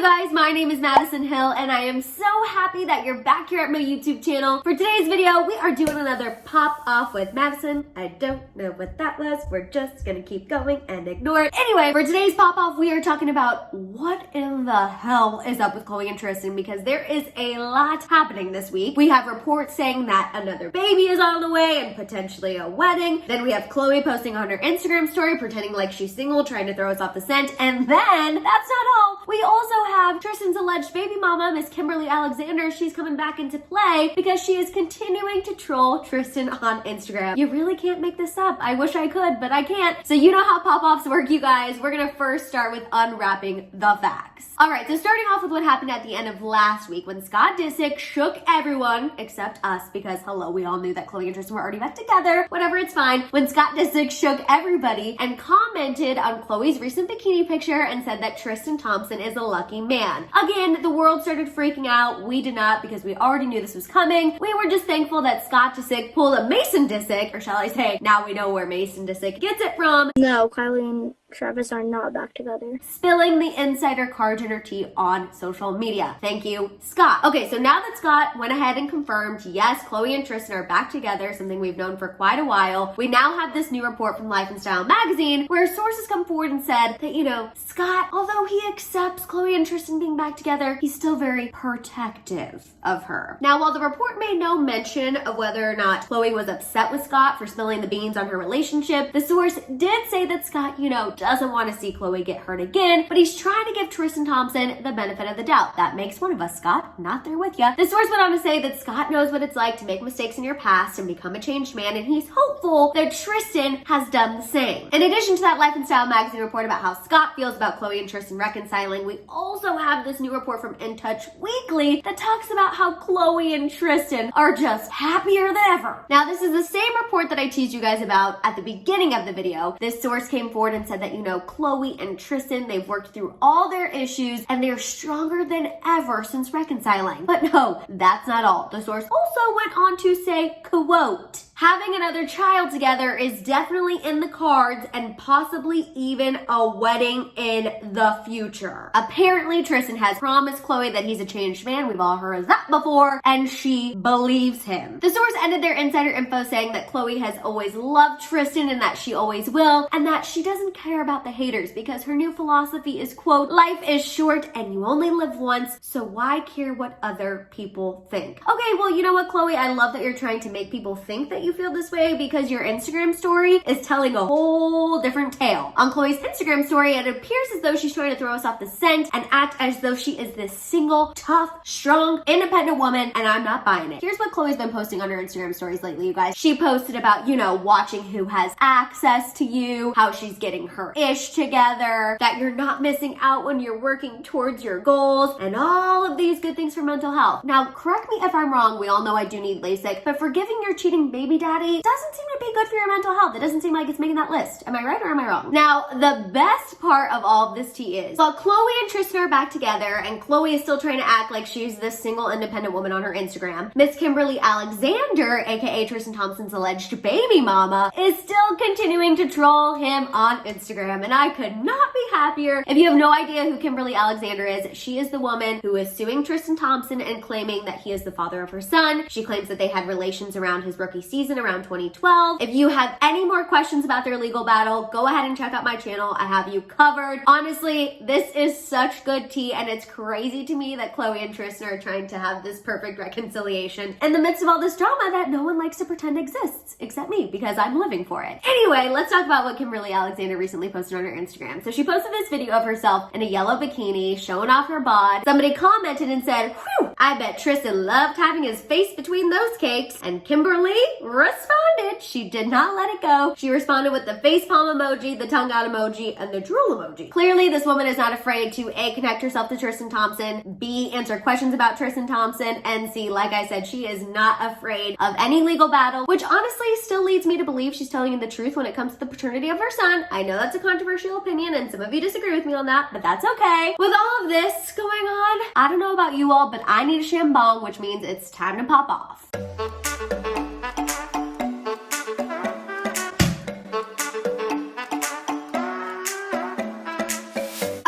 guys, my name is Madison Hill and I am so happy that you're back here at my YouTube channel. For today's video, we are doing another pop off with Madison. I don't know what that was. We're just gonna keep going and ignore it. Anyway, for today's pop off, we are talking about what in the hell is up with Khloe and Tristan, because there is a lot happening this week. We have reports saying that another baby is on the way and potentially a wedding. Then we have Khloe posting on her Instagram story pretending like she's single, trying to throw us off the scent. And then, that's not all. We also have Tristan's alleged baby mama, Miss Kimberlee Alexander. She's coming back into play because she is continuing to troll Tristan on Instagram. You really can't make this up. I wish I could, but I can't. So you know how pop-offs work, you guys. We're gonna first start with unwrapping the facts. All right, so starting off with what happened at the end of last week when Scott Disick shook everyone except us, because hello, we all knew that Khloe and Tristan were already back together. Whatever, it's fine. When Scott Disick shook everybody and commented on Khloe's recent bikini picture and said that Tristan Thompson is a lucky man. Again, the world started freaking out. We did not, because we already knew this was coming. We were just thankful that Scott Disick pulled a Mason Disick, or shall I say, now we know where Mason Disick gets it from. No, Kylie and Travis are not back together. Spilling the insider card dinner tea on social media. Thank you, Scott. Okay, so now that Scott went ahead and confirmed, yes, Khloe and Tristan are back together, something we've known for quite a while, we now have this new report from Life and Style magazine where sources come forward and said that, you know, Scott, although he accepts Khloe and Tristan being back together, he's still very protective of her. Now, while the report made no mention of whether or not Khloe was upset with Scott for spilling the beans on her relationship, the source did say that Scott, you know, doesn't want to see Khloe get hurt again, but he's trying to give Tristan Thompson the benefit of the doubt. That makes one of us, Scott. Not there with ya. The source went on to say that Scott knows what it's like to make mistakes in your past and become a changed man, and he's hopeful that Tristan has done the same. In addition to that Life and Style magazine report about how Scott feels about Khloe and Tristan reconciling, we also have this new report from In Touch Weekly that talks about how Khloe and Tristan are just happier than ever. Now, this is the same report that I teased you guys about at the beginning of the video. This source came forward and said that, you know, Khloe and Tristan, they've worked through all their issues and they're stronger than ever since reconciling. But no, that's not all. The source also went on to say, quote, having another child together is definitely in the cards and possibly even a wedding in the future. Apparently, Tristan has promised Khloe that he's a changed man. We've all heard that before, and she believes him. The source ended their insider info saying that Khloe has always loved Tristan and that she always will, and that she doesn't care about the haters because her new philosophy is, quote, life is short and you only live once, so why care what other people think? Okay, well, you know what, Khloe? I love that you're trying to make people think that you feel this way, because your Instagram story is telling a whole different tale. On Khloe's Instagram story, it appears as though she's trying to throw us off the scent and act as though she is this single, tough, strong, independent woman, and I'm not buying it. Here's what Khloe's been posting on her Instagram stories lately, you guys. She posted about, you know, watching who has access to you, how she's getting her ish together, that you're not missing out when you're working towards your goals, and all of these good things for mental health. Now, correct me if I'm wrong, we all know I do need LASIK, but forgiving your cheating baby daddy doesn't seem to be good for your mental health. It doesn't seem like it's making that list. Am I right or am I wrong? Now, the best part of all of this tea is, while Khloe and Tristan are back together, and Khloe is still trying to act like she's this single, independent woman on her Instagram, Miss Kimberlee Alexander, aka Tristan Thompson's alleged baby mama, is still continuing to troll him on Instagram, and I could not be happier. If you have no idea who Kimberlee Alexander is, she is the woman who is suing Tristan Thompson and claiming that he is the father of her son. She claims that they had relations around his rookie season around 2012. If you have any more questions about their legal battle, go ahead and check out my channel. I have you covered. Honestly, this is such good tea, and it's crazy to me that Khloe and Tristan are trying to have this perfect reconciliation in the midst of all this drama that no one likes to pretend exists, except me, because I'm living for it. Anyway, let's talk about what Kimberlee Alexander recently posted on her Instagram. So she posted this video of herself in a yellow bikini, showing off her bod. Somebody commented and said, whew, I bet Tristan loved having his face between those cakes. And Kimberlee responded. She did not let it go. She responded with the facepalm emoji, the tongue out emoji, and the drool emoji. Clearly, this woman is not afraid to A, connect herself to Tristan Thompson, B, answer questions about Tristan Thompson, and C, like I said, she is not afraid of any legal battle, which honestly still leads me to believe she's telling you the truth when it comes to the paternity of her son. I know that's a controversial opinion, and some of you disagree with me on that, but that's okay. With all of this going on, I don't know about you all, but I need a shambong, which means it's time to pop off.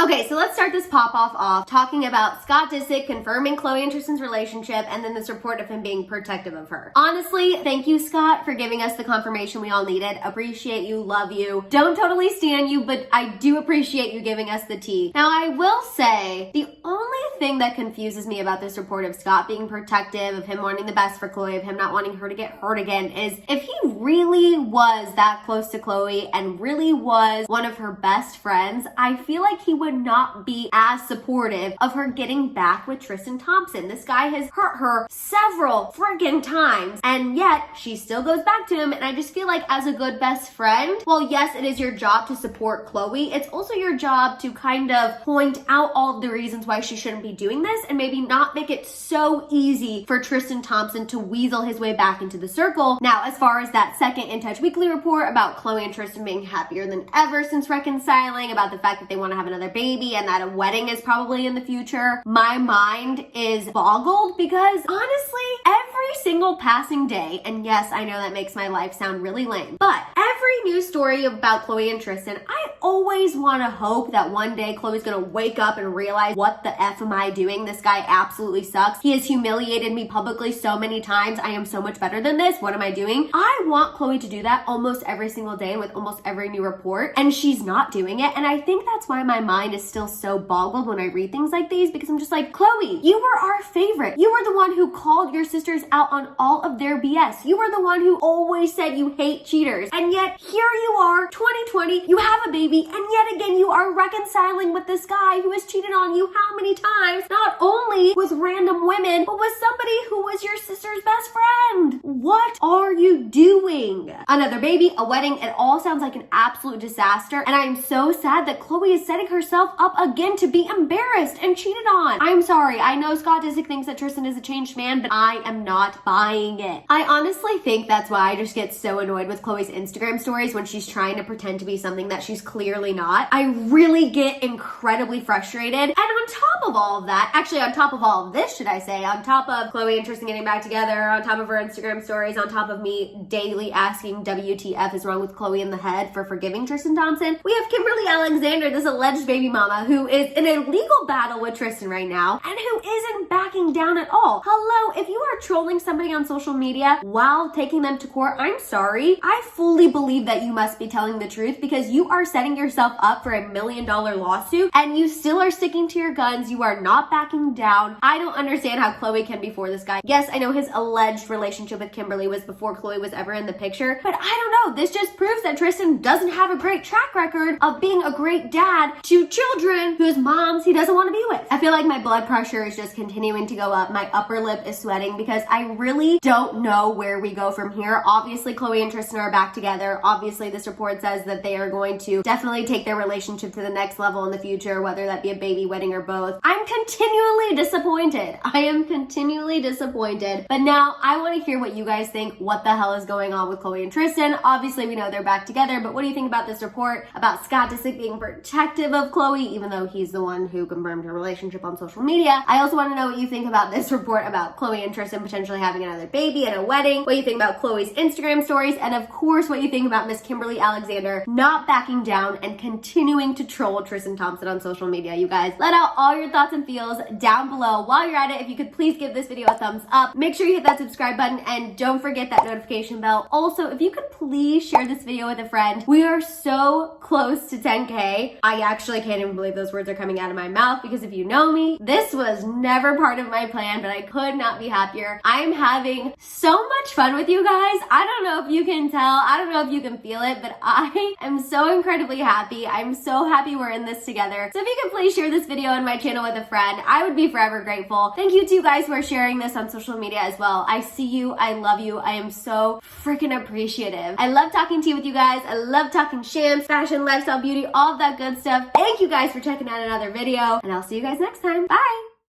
Okay, so let's start this pop-off off talking about Scott Disick confirming Khloe and Tristan's relationship and then this report of him being protective of her. Honestly, thank you, Scott, for giving us the confirmation we all needed. Appreciate you, love you. Don't totally stand you, but I do appreciate you giving us the tea. Now, I will say, the only thing that confuses me about this report of Scott being protective, of him wanting the best for Khloe, of him not wanting her to get hurt again, is if he really was that close to Khloe and really was one of her best friends, I feel like he would not be as supportive of her getting back with Tristan Thompson. This guy has hurt her several friggin' times, and yet she still goes back to him, and I just feel like as a good best friend, well, yes, it is your job to support Khloe, it's also your job to kind of point out all of the reasons why she shouldn't be doing this and maybe not make it so easy for Tristan Thompson to weasel his way back into the circle. Now, as far as that second In Touch Weekly report about Khloe and Tristan being happier than ever since reconciling, about the fact that they want to have another baby and that a wedding is probably in the future, my mind is boggled because honestly, every single passing day, and yes, I know that makes my life sound really lame, but every news story about Khloe and Tristan, I always want to hope that one day Khloe's gonna wake up and realize, what the F am I doing? This guy absolutely sucks. He has humiliated me publicly so many times. I am so much better than this. What am I doing? I want Khloe to do that almost every single day with almost every new report, and she's not doing it. And I think that's why my mind is still so boggled when I read things like these, because I'm just like, Khloe, you were our favorite. You were the one who called your sisters out on all of their BS. You were the one who always said you hate cheaters. And yet here you are, 2020, you have a baby, and yet again you are reconciling with this guy who has cheated on you how many times? Not only with random women, but with somebody who was your sister's best friend. What are you doing? Another baby, a wedding, it all sounds like an absolute disaster, and I'm so sad that Khloe is setting herself up again to be embarrassed and cheated on. I'm sorry, I know Scott Disick thinks that Tristan is a changed man, but I am not buying it. I honestly think that's why I just get so annoyed with Khloe's Instagram stories when she's trying to pretend to be something that she's clearly not. I really get incredibly frustrated. And on top of all of that, actually on top of all of this, should I say, on top of Khloe and Tristan getting back together, on top of her Instagram stories, on top of me daily asking WTF is wrong with Khloe in the head for forgiving Tristan Thompson, we have Kimberlee Alexander, this alleged baby mama, who is in a legal battle with Tristan right now and who isn't backing down at all. Hello, if you are trolling somebody on social media while taking them to court, I'm sorry. I fully believe that you must be telling the truth, because you are setting yourself up for $1 million lawsuit and you still are sticking to your guns. You are not backing down. I don't understand how Khloe can be for this guy. Yes, I know his alleged relationship with Kimberlee was before Khloe was ever in the picture, but I don't know. This just proves that Tristan doesn't have a great track record of being a great dad to children whose moms he doesn't want to be with. I feel like my blood pressure is just continuing to go up. My upper lip is sweating because I really don't know where we go from here. Obviously, Khloe and Tristan are back together. Obviously, this report says that they are going to definitely take their relationship to the next level in the future, whether that be a baby, wedding, or both. I'm continually disappointed. I am continually disappointed. But now I want to hear what you guys think. What the hell is going on with Khloe and Tristan? Obviously, we know they're back together, but what do you think about this report about Scott Disick being protective of Khloe, even though he's the one who confirmed her relationship on social media? I also want to know what you think about this report about Khloe and Tristan potentially having another baby and a wedding, what you think about Khloe's Instagram stories, and of course, what you think about Miss Kimberlee Alexander not backing down and continuing to troll Tristan Thompson on social media. You guys, let out all your thoughts and feels down below. While you're at it, if you could please give this video a thumbs up, make sure you hit that subscribe button, and don't forget that notification bell. Also, if you could please share this video with a friend. We are so close to 10K. I actually can't even believe those words are coming out of my mouth, because if you know me, this was never part of my plan, but I could not be happier. I am having so much fun with you guys. I don't know if you can tell, I don't know if you can feel it, but I am so incredibly happy. I'm so happy we're in this together. So if you could please share this video on my channel with a friend, I would be forever grateful. Thank you to you guys for sharing this on social media as well. I see you, I love you, I am so freaking appreciative. I love talking to you with you guys. I love talking shams, fashion, lifestyle, beauty, all of that good stuff. Thank you guys for checking out another video, and I'll see you guys next time. Bye!